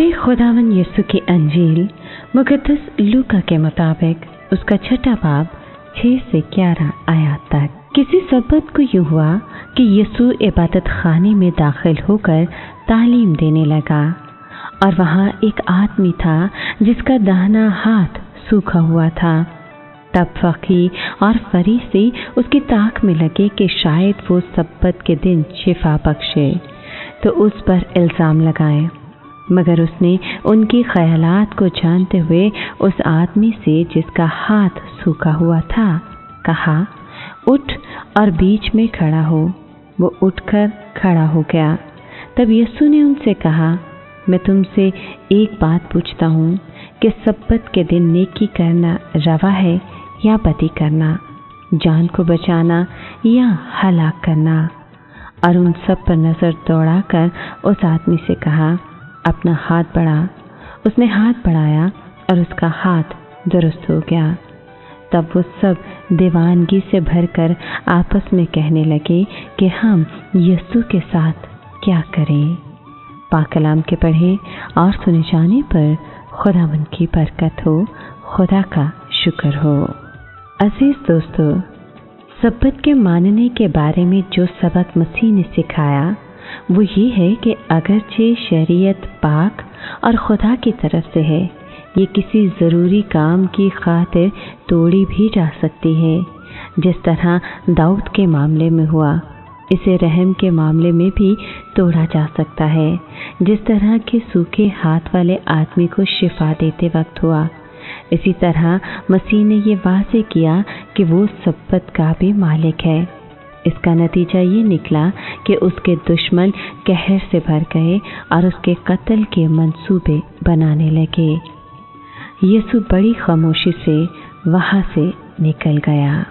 हमारे खुदावन यीशु की अंजील मुकद्दस लूका के मुताबिक उसका 6 बाब 6 से 11 आयत तक। किसी सब्बत को यूँ हुआ कि यीशु इबादत खाने में दाखिल होकर तालीम देने लगा और वहाँ एक आदमी था जिसका दाहिना हाथ सूखा हुआ था। तब फकीह और फरीसी उसकी ताक में लगे कि शायद वो सब्बत के दिन शिफा बख्शे तो उस पर इल्ज़ाम लगाए, मगर उसने उनके ख्यालात को जानते हुए उस आदमी से जिसका हाथ सूखा हुआ था कहा, उठ और बीच में खड़ा हो। वो उठकर खड़ा हो गया। तब यीशु ने उनसे कहा, मैं तुमसे एक बात पूछता हूँ कि सब्बत के दिन नेकी करना रवा है या बदी करना, जान को बचाना या हलाक करना? और उन सब पर नज़र दौड़ाकर उस आदमी से कहा, अपना हाथ बढ़ा। उसने हाथ बढ़ाया और उसका हाथ दुरुस्त हो गया। तब वो सब दीवानगी से भरकर आपस में कहने लगे कि हम यीशु के साथ क्या करें। पाक कलाम के पढ़े और सुने जाने पर खुदावंद की बरकत हो, खुदा का शुक्र हो। अजीज दोस्तों, सब्बत के मानने के बारे में जो सबक मसीह ने सिखाया वो ये है कि अगरचे शरीयत पाक और खुदा की तरफ से है, ये किसी ज़रूरी काम की खातिर तोड़ी भी जा सकती है। जिस तरह दाऊद के मामले में हुआ, इसे रहम के मामले में भी तोड़ा जा सकता है। जिस तरह के सूखे हाथ वाले आदमी को शिफा देते वक्त हुआ, इसी तरह मसीह ने ये वाज़ेह किया कि वो सब्बत का भी मालिक है। इसका नतीजा ये निकला कि उसके दुश्मन कहर से भर गए और उसके कत्ल के मंसूबे बनाने लगे। यीशु बड़ी खामोशी से वहाँ से निकल गया।